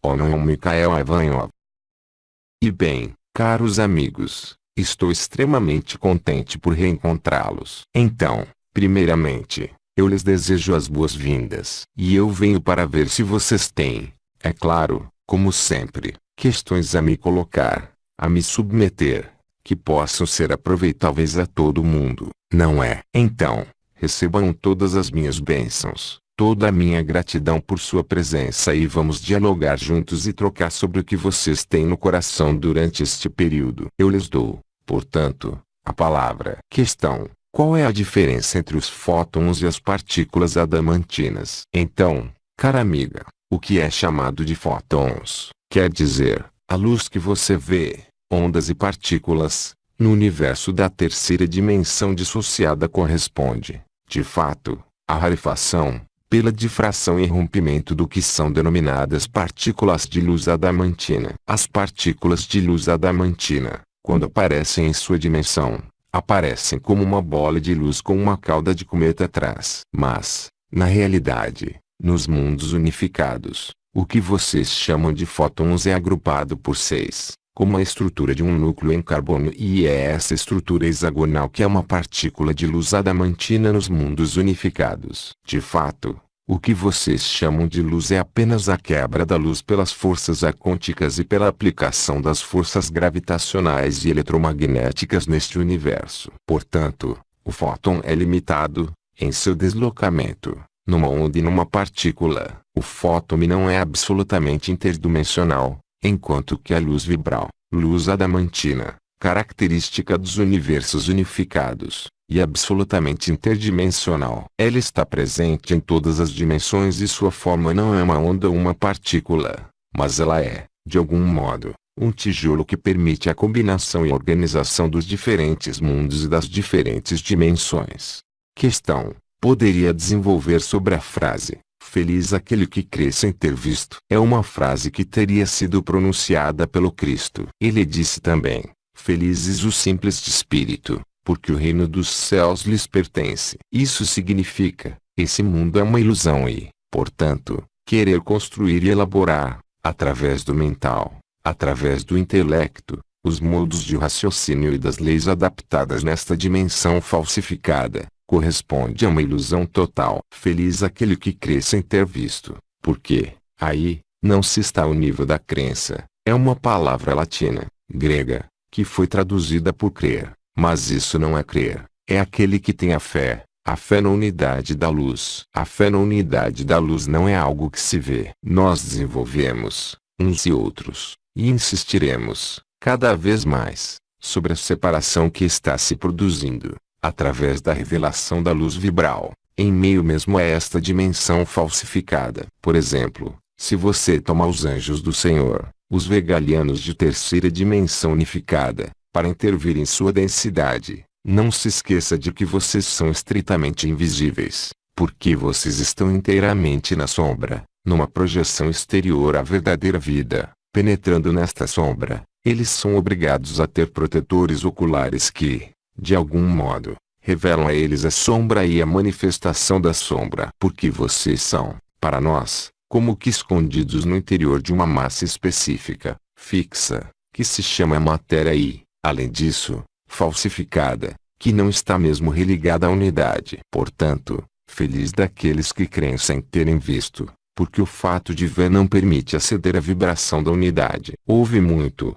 Onon Mikael Ivanov. E bem, caros amigos, estou extremamente contente por reencontrá-los. Então, primeiramente, eu lhes desejo as boas-vindas. E eu venho para ver se vocês têm, é claro, como sempre, questões a me colocar, a me submeter, que possam ser aproveitáveis a todo mundo, não é? Então, recebam todas as minhas bênçãos, toda a minha gratidão por sua presença e vamos dialogar juntos e trocar sobre o que vocês têm no coração durante este período. Eu lhes dou, portanto, a palavra. Questão: qual é a diferença entre os fótons e as partículas adamantinas? Então, cara amiga, o que é chamado de fótons, quer dizer, a luz que você vê, ondas e partículas, no universo da terceira dimensão dissociada corresponde, de fato, à rarefação, pela difração e rompimento do que são denominadas partículas de luz adamantina. As partículas de luz adamantina, quando aparecem em sua dimensão, aparecem como uma bola de luz com uma cauda de cometa atrás. Mas, na realidade, nos mundos unificados, o que vocês chamam de fótons é agrupado por 6, como a estrutura de um núcleo em carbono, e é essa estrutura hexagonal que é uma partícula de luz adamantina nos mundos unificados. De fato, o que vocês chamam de luz é apenas a quebra da luz pelas forças quânticas e pela aplicação das forças gravitacionais e eletromagnéticas neste universo. Portanto, o fóton é limitado, em seu deslocamento, numa onda e numa partícula. O fóton não é absolutamente interdimensional, enquanto que a luz vibral, luz adamantina, característica dos universos unificados, e absolutamente interdimensional. Ela está presente em todas as dimensões e sua forma não é uma onda ou uma partícula, mas ela é, de algum modo, um tijolo que permite a combinação e organização dos diferentes mundos e das diferentes dimensões. Questão: poderia desenvolver sobre a frase "Feliz aquele que crê sem ter visto"? É uma frase que teria sido pronunciada pelo Cristo. Ele disse também: "Felizes os simples de espírito, porque o reino dos céus lhes pertence". Isso significa, esse mundo é uma ilusão e, portanto, querer construir e elaborar, através do mental, através do intelecto, os modos de raciocínio e das leis adaptadas nesta dimensão falsificada, corresponde a uma ilusão total. Feliz aquele que crê sem ter visto, porque, aí, não se está ao nível da crença. É uma palavra latina, grega, que foi traduzida por crer, mas isso não é crer, é aquele que tem a fé na unidade da luz. A fé na unidade da luz não é algo que se vê. Nós desenvolvemos, uns e outros, e insistiremos, cada vez mais, sobre a separação que está se produzindo, através da revelação da luz vibral, em meio mesmo a esta dimensão falsificada. Por exemplo, se você toma os anjos do Senhor, os vegalianos de terceira dimensão unificada, para intervir em sua densidade, não se esqueça de que vocês são estritamente invisíveis, porque vocês estão inteiramente na sombra, numa projeção exterior à verdadeira vida. Penetrando nesta sombra, eles são obrigados a ter protetores oculares que, de algum modo, revelam a eles a sombra e a manifestação da sombra. Porque vocês são, para nós, como que escondidos no interior de uma massa específica, fixa, que se chama matéria e, além disso, falsificada, que não está mesmo religada à unidade. Portanto, feliz daqueles que creem sem terem visto, porque o fato de ver não permite aceder à vibração da unidade. Houve muito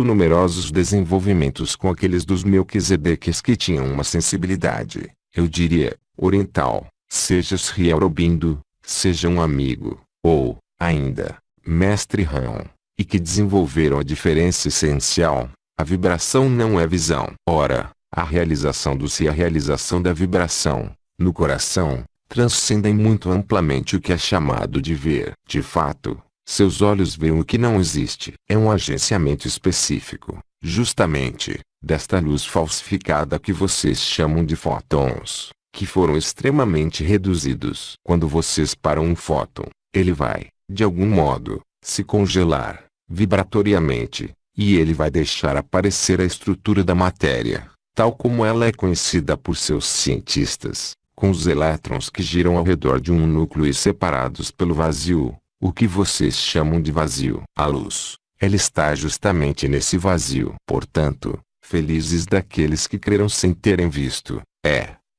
numerosos desenvolvimentos com aqueles dos Melquisedeques que tinham uma sensibilidade, eu diria, oriental, seja Sri Aurobindo, seja um amigo, ou, ainda, Mestre Ram, e que desenvolveram a diferença essencial: a vibração não é visão. Ora, a realização do si e a realização da vibração, no coração, transcendem muito amplamente o que é chamado de ver. De fato, seus olhos veem o que não existe. É um agenciamento específico, justamente, desta luz falsificada que vocês chamam de fótons, que foram extremamente reduzidos. Quando vocês param um fóton, ele vai, de algum modo, se congelar, vibratoriamente, e ele vai deixar aparecer a estrutura da matéria, tal como ela é conhecida por seus cientistas, com os elétrons que giram ao redor de um núcleo e separados pelo vazio, o que vocês chamam de vazio. A luz, ela está justamente nesse vazio. Portanto, felizes daqueles que crerão sem terem visto.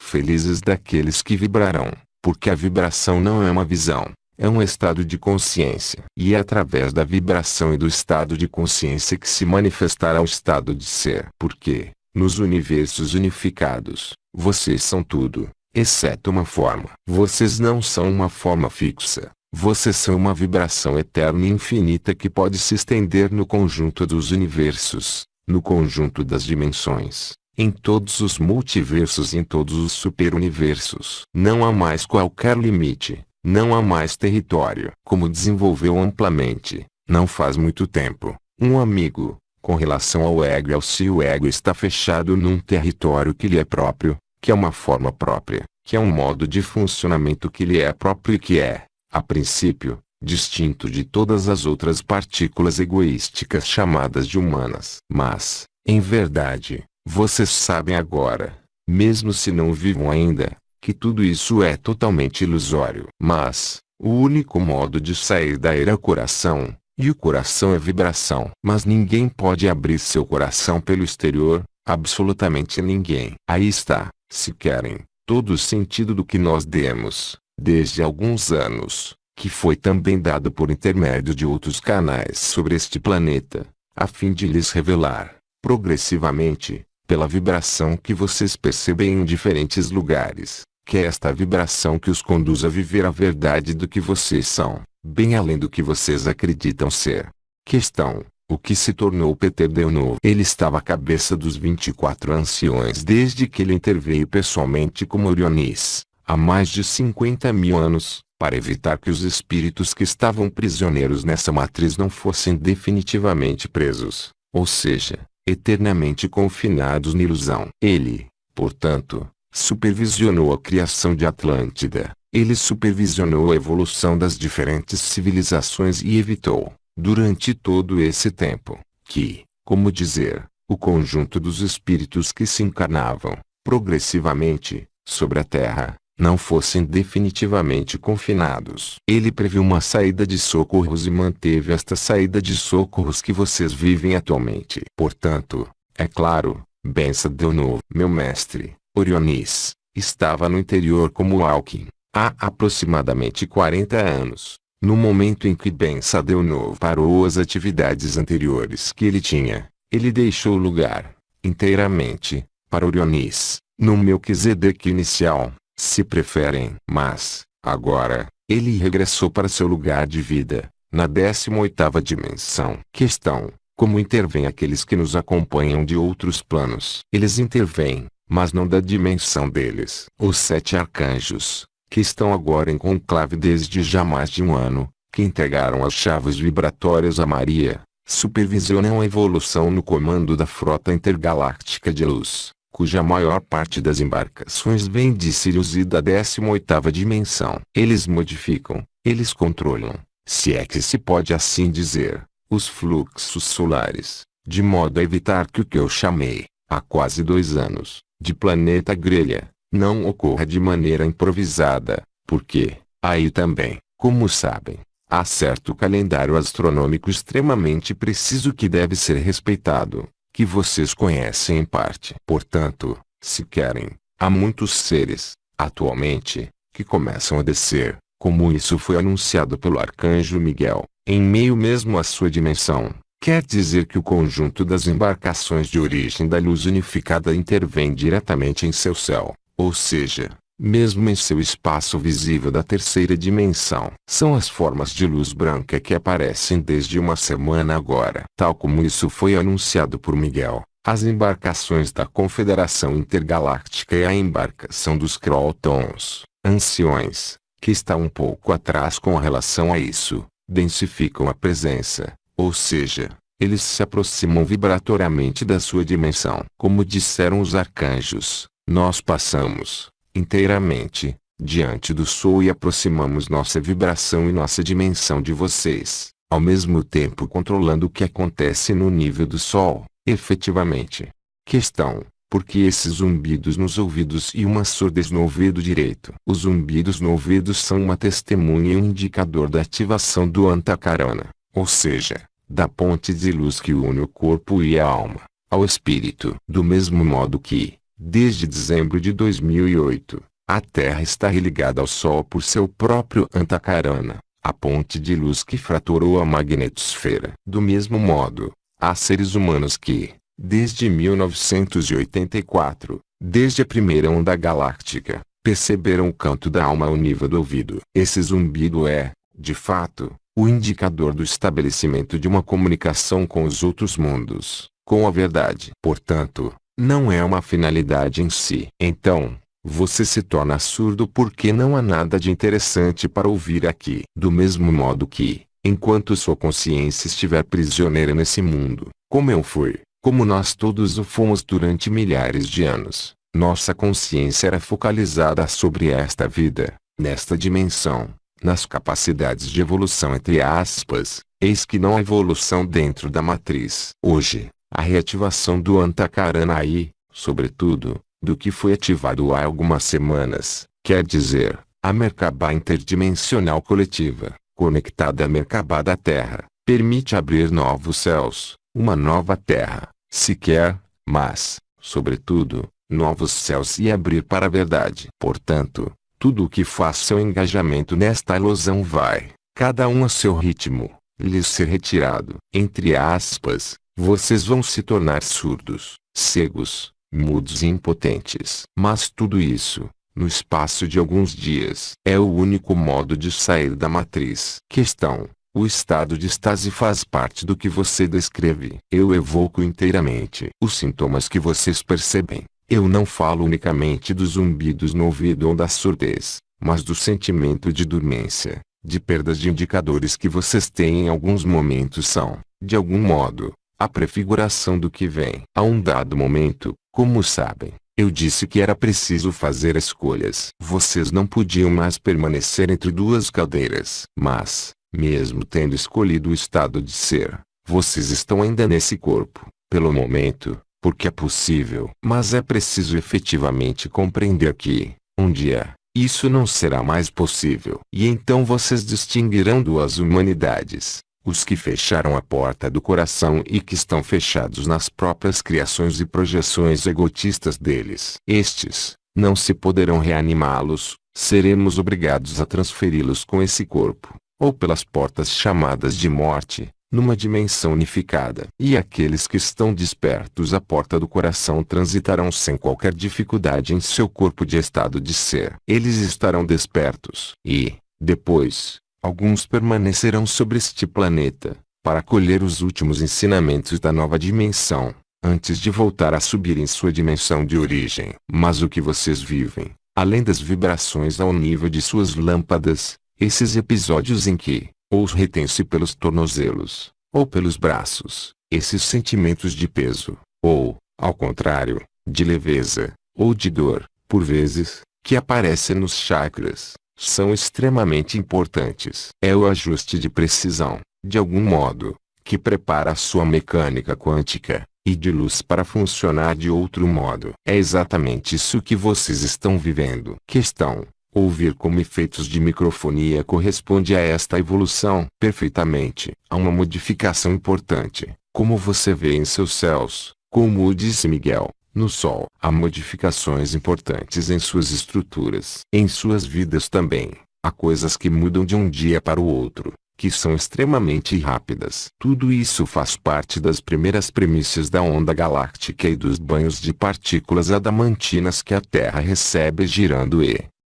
Felizes daqueles que vibrarão, porque a vibração não é uma visão, é um estado de consciência. E é através da vibração e do estado de consciência que se manifestará o estado de ser. Porque, nos universos unificados, vocês são tudo, exceto uma forma. Vocês não são uma forma fixa. Vocês são uma vibração eterna e infinita que pode se estender no conjunto dos universos, no conjunto das dimensões, em todos os multiversos e em todos os superuniversos. Não há mais qualquer limite, não há mais território. Como desenvolveu amplamente, não faz muito tempo, um amigo, com relação ao ego e ao se o ego está fechado num território que lhe é próprio, que é uma forma própria, que é um modo de funcionamento que lhe é próprio e que é, a princípio, distinto de todas as outras partículas egoísticas chamadas de humanas. Mas, em verdade, vocês sabem agora, mesmo se não vivam ainda, que tudo isso é totalmente ilusório. Mas, o único modo de sair daí é o coração, e o coração é vibração. Mas ninguém pode abrir seu coração pelo exterior, absolutamente ninguém. Aí está, se querem, todo o sentido do que nós demos, desde alguns anos, que foi também dado por intermédio de outros canais sobre este planeta, a fim de lhes revelar, progressivamente, pela vibração que vocês percebem em diferentes lugares, que é esta vibração que os conduz a viver a verdade do que vocês são, bem além do que vocês acreditam ser. Questão: o que se tornou Peter Deuno? Ele estava à cabeça dos 24 anciões desde que ele interveio pessoalmente como Orionis, há mais de 50.000 anos, para evitar que os espíritos que estavam prisioneiros nessa matriz não fossem definitivamente presos, ou seja, eternamente confinados na ilusão. Ele, portanto, supervisionou a criação de Atlântida. Ele supervisionou a evolução das diferentes civilizações e evitou, durante todo esse tempo, que, como dizer, o conjunto dos espíritos que se encarnavam, progressivamente, sobre a Terra, não fossem definitivamente confinados. Ele previu uma saída de socorros e manteve esta saída de socorros que vocês vivem atualmente. Portanto, é claro, Bença Deuno, meu mestre, Orionis, estava no interior como Alkin, há aproximadamente 40 anos. No momento em que Bença Deuno parou as atividades anteriores que ele tinha, ele deixou o lugar, inteiramente, para Orionis, no Melquisedeque inicial, se preferem. Mas, agora, ele regressou para seu lugar de vida, na 18ª dimensão. Questão: como intervêm aqueles que nos acompanham de outros planos? Eles intervêm, mas não da dimensão deles. Os 7 arcanjos, que estão agora em conclave desde já mais de um ano, que entregaram as chaves vibratórias a Maria, supervisionam a evolução no comando da frota intergaláctica de luz, cuja maior parte das embarcações vem de Sirius e da 18ª dimensão. Eles modificam, eles controlam, se é que se pode assim dizer, os fluxos solares, de modo a evitar que o que eu chamei, há quase 2 anos, de planeta grelha, não ocorra de maneira improvisada, porque, aí também, como sabem, há certo calendário astronômico extremamente preciso que deve ser respeitado, que vocês conhecem em parte. Portanto, se querem, há muitos seres, atualmente, que começam a descer, como isso foi anunciado pelo Arcanjo Miguel, em meio mesmo à sua dimensão. Quer dizer que o conjunto das embarcações de origem da luz unificada intervém diretamente em seu céu, ou seja, mesmo em seu espaço visível da 3ª dimensão. São as formas de luz branca que aparecem desde uma semana agora. Tal como isso foi anunciado por Miguel, as embarcações da Confederação Intergaláctica e a embarcação dos Kroltons, anciões, que está um pouco atrás com relação a isso, densificam a presença, ou seja, eles se aproximam vibratoriamente da sua dimensão. Como disseram os arcanjos, nós passamos, inteiramente, diante do Sol e aproximamos nossa vibração e nossa dimensão de vocês, ao mesmo tempo controlando o que acontece no nível do Sol, efetivamente. Questão: Porque esses zumbidos nos ouvidos e uma surdez no ouvido direito. Os zumbidos no ouvido são uma testemunha e um indicador da ativação do Antakarana, ou seja, da ponte de luz que une o corpo e a alma, ao espírito. Do mesmo modo que, desde dezembro de 2008, a Terra está religada ao Sol por seu próprio Antakarana, a ponte de luz que fraturou a magnetosfera. Do mesmo modo, há seres humanos que, desde 1984, desde a primeira onda galáctica, perceberam o canto da alma ao nível do ouvido. Esse zumbido é, de fato, o indicador do estabelecimento de uma comunicação com os outros mundos, com a verdade. Portanto, não é uma finalidade em si. Então, você se torna surdo porque não há nada de interessante para ouvir aqui. Do mesmo modo que, enquanto sua consciência estiver prisioneira nesse mundo, como eu fui, como nós todos o fomos durante milhares de anos, nossa consciência era focalizada sobre esta vida, nesta dimensão, nas capacidades de evolução entre aspas, eis que não há evolução dentro da matriz. Hoje, a reativação do Antakarana aí, sobretudo, do que foi ativado há algumas semanas, quer dizer, a Merkabah interdimensional coletiva, conectada à Merkabah da Terra, permite abrir novos céus, uma nova terra, sequer, mas, sobretudo, novos céus e abrir para a verdade. Portanto, tudo o que faz seu engajamento nesta ilusão vai, cada um a seu ritmo, lhes ser retirado. Entre aspas, vocês vão se tornar surdos, cegos, mudos e impotentes. Mas tudo isso, no espaço de alguns dias, é o único modo de sair da matriz. Questão. O estado de estase faz parte do que você descreve. Eu evoco inteiramente os sintomas que vocês percebem. Eu não falo unicamente dos zumbidos no ouvido ou da surdez, mas do sentimento de dormência, de perdas de indicadores que vocês têm em alguns momentos são, de algum modo, a prefiguração do que vem. A um dado momento, como sabem, eu disse que era preciso fazer escolhas. Vocês não podiam mais permanecer entre duas cadeiras. Mas, mesmo tendo escolhido o estado de ser, vocês estão ainda nesse corpo, pelo momento, porque é possível. Mas é preciso efetivamente compreender que, um dia, isso não será mais possível. E então vocês distinguirão duas humanidades. Os que fecharam a porta do coração e que estão fechados nas próprias criações e projeções egotistas deles. Estes, não se poderão reanimá-los, seremos obrigados a transferi-los com esse corpo, ou pelas portas chamadas de morte, numa dimensão unificada. E aqueles que estão despertos à porta do coração transitarão sem qualquer dificuldade em seu corpo de estado de ser. Eles estarão despertos. E, depois, alguns permanecerão sobre este planeta, para colher os últimos ensinamentos da nova dimensão, antes de voltar a subir em sua dimensão de origem. Mas o que vocês vivem, além das vibrações ao nível de suas lâmpadas, esses episódios em que, ou os retém-se pelos tornozelos, ou pelos braços, esses sentimentos de peso, ou, ao contrário, de leveza, ou de dor, por vezes, que aparecem nos chakras, são extremamente importantes. É o ajuste de precisão, de algum modo, que prepara a sua mecânica quântica, e de luz para funcionar de outro modo. É exatamente isso que vocês estão vivendo. Questão. Ouvir como efeitos de microfonia corresponde a esta evolução perfeitamente. Há uma modificação importante, como você vê em seus céus, como disse Miguel, no Sol. Há modificações importantes em suas estruturas. Em suas vidas também, há coisas que mudam de um dia para o outro, que são extremamente rápidas. Tudo isso faz parte das primeiras premissas da onda galáctica e dos banhos de partículas adamantinas que a Terra recebe girando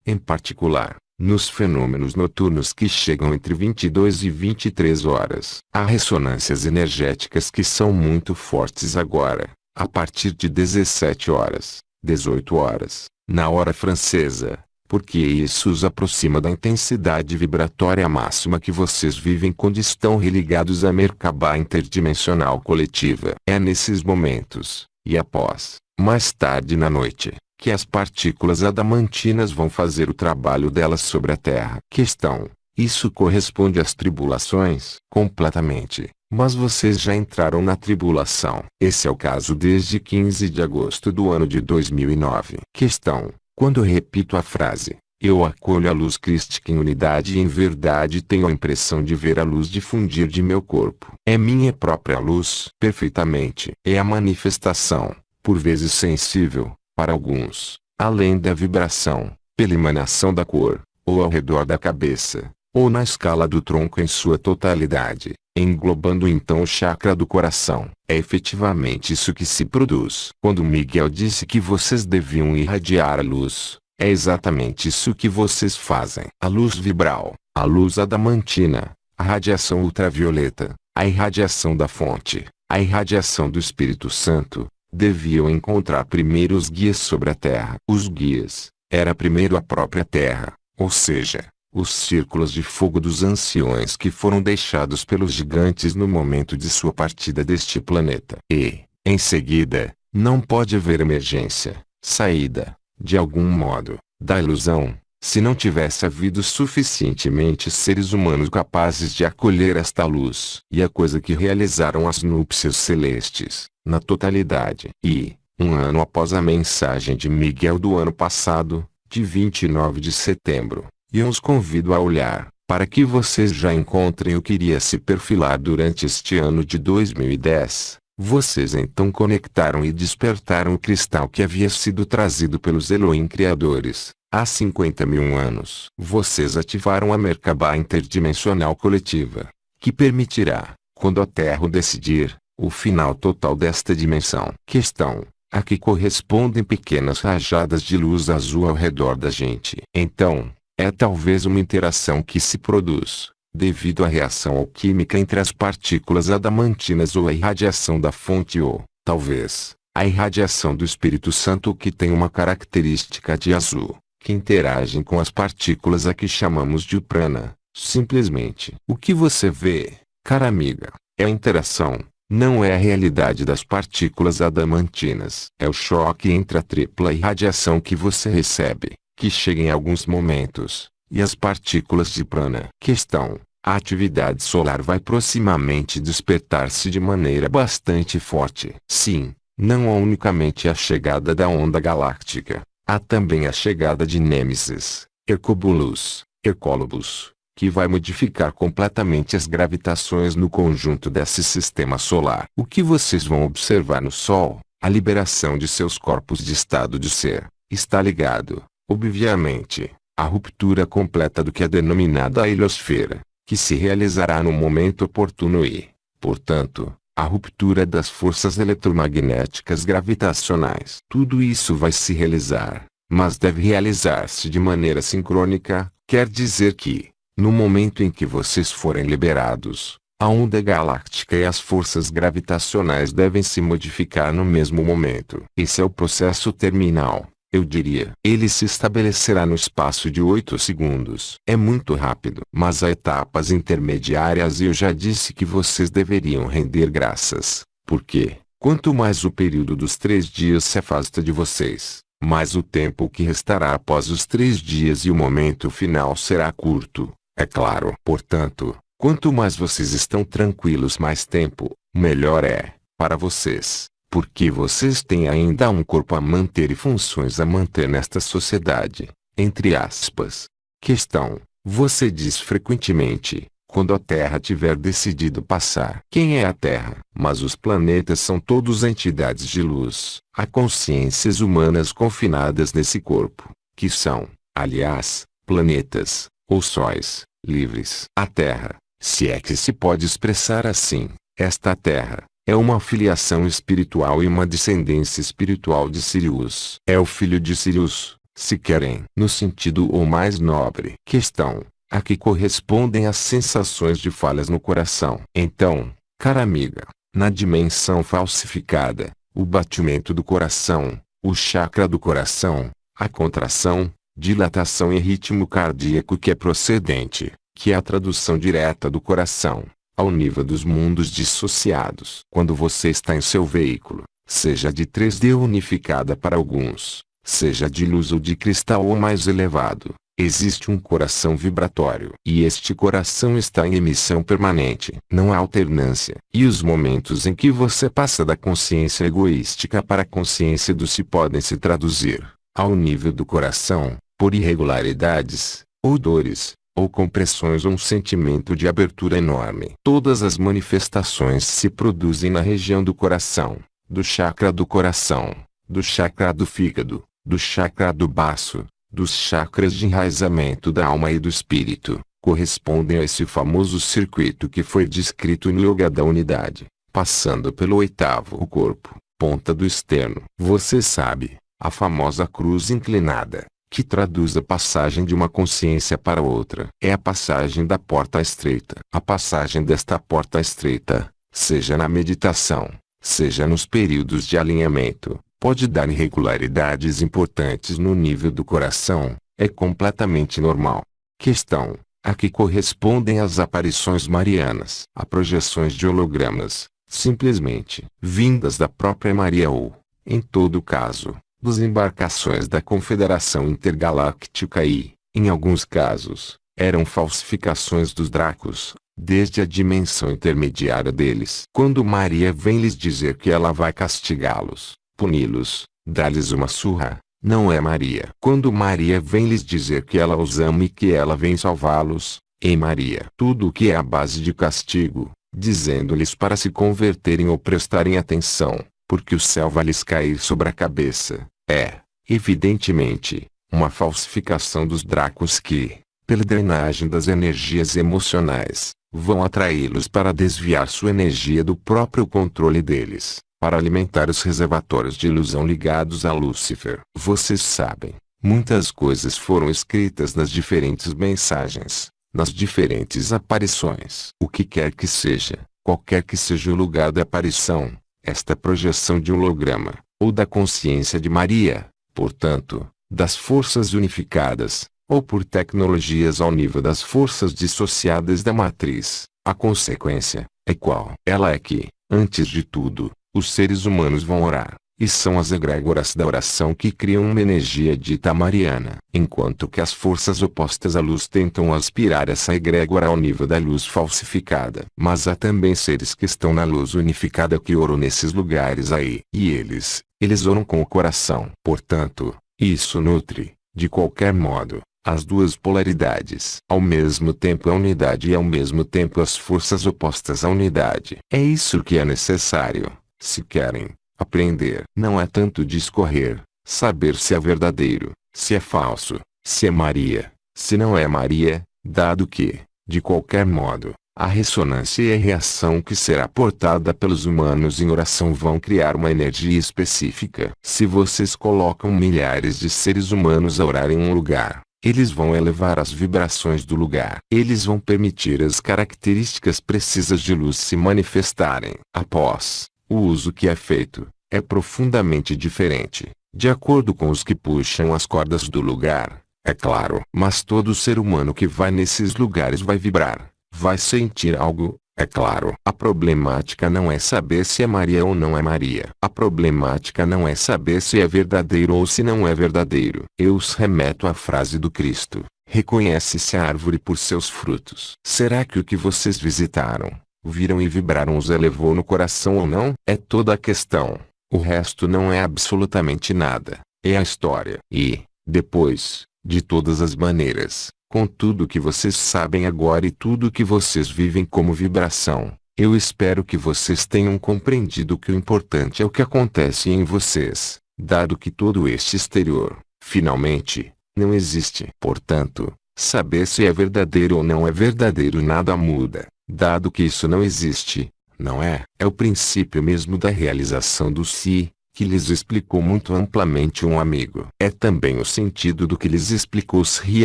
em particular, nos fenômenos noturnos que chegam entre 22 e 23 horas. Há ressonâncias energéticas que são muito fortes agora, a partir de 17 horas, 18 horas, na hora francesa, porque isso os aproxima da intensidade vibratória máxima que vocês vivem quando estão religados à Merkabah interdimensional coletiva. É nesses momentos, e após, mais tarde na noite, que as partículas adamantinas vão fazer o trabalho delas sobre a Terra. Questão. Isso corresponde às tribulações? Completamente. Mas vocês já entraram na tribulação. Esse é o caso desde 15 de agosto do ano de 2009. Questão: quando eu repito a frase, eu acolho a luz crística em unidade e em verdade tenho a impressão de ver a luz difundir de meu corpo. É minha própria luz? Perfeitamente. É a manifestação, por vezes sensível, para alguns, além da vibração, pela emanação da cor, ou ao redor da cabeça, ou na escala do tronco em sua totalidade, englobando então o chakra do coração. É efetivamente isso que se produz. Quando Miguel disse que vocês deviam irradiar a luz, é exatamente isso que vocês fazem. A luz vibral, a luz adamantina, a radiação ultravioleta, a irradiação da fonte, a irradiação do Espírito Santo, deviam encontrar primeiro os guias sobre a Terra. Os guias, era primeiro a própria Terra, ou seja, os círculos de fogo dos anciões que foram deixados pelos gigantes no momento de sua partida deste planeta. E, em seguida, não pode haver emergência, saída, de algum modo, da ilusão, se não tivesse havido suficientemente seres humanos capazes de acolher esta luz. E a coisa que realizaram as núpcias celestes, na totalidade. E, um ano após a mensagem de Miguel do ano passado, de 29 de setembro, e eu os convido a olhar, para que vocês já encontrem o que iria se perfilar durante este ano de 2010. Vocês então conectaram e despertaram o cristal que havia sido trazido pelos Elohim Criadores, há 50.000 anos. Vocês ativaram a Merkabah interdimensional coletiva, que permitirá, quando a Terra o decidir, o final total desta dimensão. Questão: a que correspondem pequenas rajadas de luz azul ao redor da gente. Então, é talvez uma interação que se produz, devido à reação alquímica entre as partículas adamantinas ou a irradiação da fonte ou, talvez, a irradiação do Espírito Santo que tem uma característica de azul, que interagem com as partículas a que chamamos de prana. Simplesmente. O que você vê, cara amiga, é a interação, não é a realidade das partículas adamantinas. É o choque entre a tripla irradiação que você recebe, que chega em alguns momentos, e as partículas de prana. Questão: a atividade solar vai proximamente despertar-se de maneira bastante forte. Sim, não há unicamente a chegada da onda galáctica, há também a chegada de Nêmesis, Hercobulus, Hercólobus, que vai modificar completamente as gravitações no conjunto desse sistema solar. O que vocês vão observar no Sol, a liberação de seus corpos de estado de ser, está ligado, obviamente, à ruptura completa do que é denominada a heliosfera, que se realizará no momento oportuno e, portanto, a ruptura das forças eletromagnéticas gravitacionais. Tudo isso vai se realizar, mas deve realizar-se de maneira sincrônica, quer dizer que, no momento em que vocês forem liberados, a onda galáctica e as forças gravitacionais devem se modificar no mesmo momento. Esse é o processo terminal, eu diria. Ele se estabelecerá no espaço de 8 segundos. É muito rápido. Mas há etapas intermediárias e eu já disse que vocês deveriam render graças, porque, quanto mais o período dos 3 dias se afasta de vocês, mais o tempo que restará após os 3 dias e o momento final será curto. É claro. Portanto, quanto mais vocês estão tranquilos mais tempo, melhor é, para vocês, porque vocês têm ainda um corpo a manter e funções a manter nesta sociedade, entre aspas. Questão: você diz frequentemente, quando a Terra tiver decidido passar. Quem é a Terra? Mas os planetas são todos entidades de luz, há consciências humanas confinadas nesse corpo, que são, aliás, planetas, ou sóis, livres. A Terra, se é que se pode expressar assim, esta Terra, é uma filiação espiritual e uma descendência espiritual de Sirius. É o filho de Sirius, se querem, no sentido ou mais nobre. Questão: a que correspondem as sensações de falhas no coração. Então, cara amiga, na dimensão falsificada, o batimento do coração, o chakra do coração, a contração, dilatação e ritmo cardíaco que é procedente, que é a tradução direta do coração, ao nível dos mundos dissociados. Quando você está em seu veículo, seja de 3D unificada para alguns, seja de luz ou de cristal ou mais elevado, Existe um coração vibratório. E este coração está em emissão permanente. Não há alternância. E os momentos em que você passa da consciência egoística para a consciência do si podem se traduzir, ao nível do coração, por irregularidades, ou dores, ou compressões ou um sentimento de abertura enorme. Todas as manifestações se produzem na região do coração, do chakra do coração, do chakra do fígado, do chakra do baço, dos chakras de enraizamento da alma e do espírito, correspondem a esse famoso circuito que foi descrito no Yoga da Unidade, passando pelo oitavo corpo, ponta do externo. Você sabe, a famosa cruz inclinada, que traduz a passagem de uma consciência para outra. É a passagem da porta estreita. A passagem desta porta estreita, seja na meditação, seja nos períodos de alinhamento, pode dar irregularidades importantes no nível do coração, é completamente normal. Questão: a que correspondem as aparições marianas, a projeções de hologramas, simplesmente vindas da própria Maria ou, em todo caso, dos embarcações da Confederação Intergaláctica e, em alguns casos, eram falsificações dos Dracos, desde a dimensão intermediária deles. Quando Maria vem lhes dizer que ela vai castigá-los, puni-los, dar-lhes uma surra, não é Maria. Quando Maria vem lhes dizer que ela os ama e que ela vem salvá-los, é Maria. Tudo o que é a base de castigo, dizendo-lhes para se converterem ou prestarem atenção, porque o céu vai lhes cair sobre a cabeça, é, evidentemente, uma falsificação dos Dracos que, pela drenagem das energias emocionais, vão atraí-los para desviar sua energia do próprio controle deles, para alimentar os reservatórios de ilusão ligados a Lúcifer. Vocês sabem, muitas coisas foram escritas nas diferentes mensagens, nas diferentes aparições. O que quer que seja, qualquer que seja o lugar da aparição, esta projeção de holograma, ou da consciência de Maria, portanto, das forças unificadas, ou por tecnologias ao nível das forças dissociadas da matriz, a consequência é qual? Ela é que, antes de tudo, os seres humanos vão orar, e são as egrégoras da oração que criam uma energia dita mariana, enquanto que as forças opostas à luz tentam aspirar essa egrégora ao nível da luz falsificada. Mas há também seres que estão na luz unificada que oram nesses lugares aí. E eles oram com o coração. Portanto, isso nutre, de qualquer modo, as duas polaridades. Ao mesmo tempo a unidade e ao mesmo tempo as forças opostas à unidade. É isso que é necessário, se querem aprender. Não é tanto discorrer, saber se é verdadeiro, se é falso, se é Maria, se não é Maria, dado que, de qualquer modo, a ressonância e a reação que será portada pelos humanos em oração vão criar uma energia específica. Se vocês colocam milhares de seres humanos a orar em um lugar, eles vão elevar as vibrações do lugar. Eles vão permitir as características precisas de luz se manifestarem. Após o uso que é feito, é profundamente diferente, de acordo com os que puxam as cordas do lugar, é claro. Mas todo ser humano que vai nesses lugares vai vibrar, vai sentir algo, é claro. A problemática não é saber se é Maria ou não é Maria. A problemática não é saber se é verdadeiro ou se não é verdadeiro. Eu os remeto à frase do Cristo: reconhece-se a árvore por seus frutos. Será que o que vocês visitaram, viram e vibraram os elevou no coração ou não? É toda a questão. O resto não é absolutamente nada. É a história. E, depois, de todas as maneiras, com tudo que vocês sabem agora e tudo que vocês vivem como vibração, eu espero que vocês tenham compreendido que o importante é o que acontece em vocês, dado que todo este exterior, finalmente, não existe. Portanto, saber se é verdadeiro ou não é verdadeiro nada muda. Dado que isso não existe, não é? É o princípio mesmo da realização do si, que lhes explicou muito amplamente um amigo. É também o sentido do que lhes explicou Sri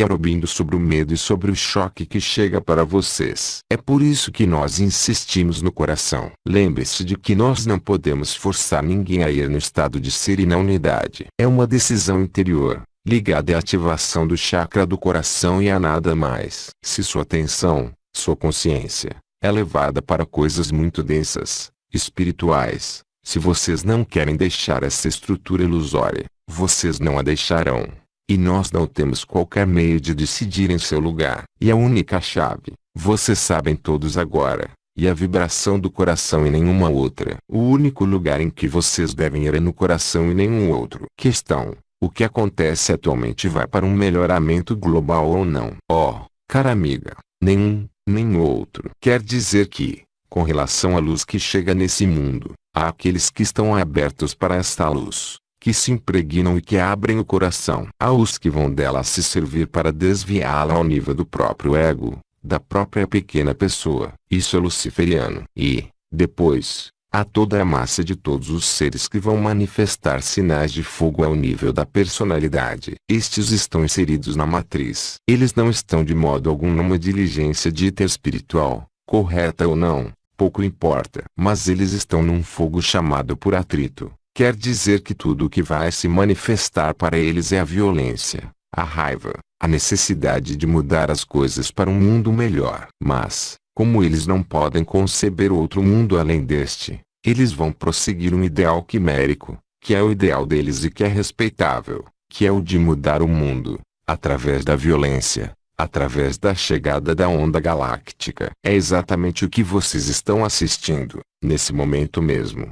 Aurobindo sobre o medo e sobre o choque que chega para vocês. É por isso que nós insistimos no coração. Lembre-se de que nós não podemos forçar ninguém a ir no estado de ser e na unidade. É uma decisão interior, ligada à ativação do chakra do coração e a nada mais. Se sua atenção, sua consciência, é levada para coisas muito densas, espirituais, se vocês não querem deixar essa estrutura ilusória, vocês não a deixarão. e nós não temos qualquer meio de decidir em seu lugar. E a única chave, vocês sabem todos agora, e a vibração do coração e nenhuma outra. O único lugar em que vocês devem ir é no coração e nenhum outro. Questão: o que acontece atualmente vai para um melhoramento global ou não? Oh, cara amiga, nenhum, nem outro. Quer dizer que, com relação à luz que chega nesse mundo, há aqueles que estão abertos para esta luz, que se impregnam e que abrem o coração. Há os que vão dela se servir para desviá-la ao nível do próprio ego, da própria pequena pessoa. Isso é luciferiano. E, depois, há toda a massa de todos os seres que vão manifestar sinais de fogo ao nível da personalidade. Estes estão inseridos na matriz. Eles não estão de modo algum numa diligência dita espiritual, correta ou não, pouco importa. Mas eles estão num fogo chamado por atrito. Quer dizer que tudo o que vai se manifestar para eles é a violência, a raiva, a necessidade de mudar as coisas para um mundo melhor. Mas, como eles não podem conceber outro mundo além deste, eles vão prosseguir um ideal quimérico, que é o ideal deles e que é respeitável, que é o de mudar o mundo, através da violência, através da chegada da onda galáctica. É exatamente o que vocês estão assistindo, nesse momento mesmo.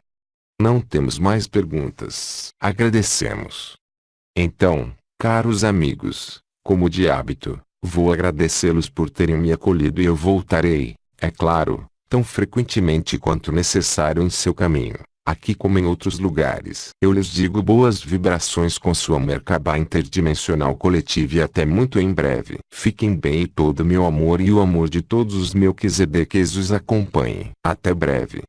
Não temos mais perguntas. Agradecemos. Então, caros amigos, como de hábito, vou agradecê-los por terem me acolhido e eu voltarei, é claro, tão frequentemente quanto necessário em seu caminho, aqui como em outros lugares. Eu lhes digo boas vibrações com sua Merkabah interdimensional coletiva e até muito em breve. Fiquem bem e todo meu amor e o amor de todos os Melquisedeques os acompanhe. Até breve.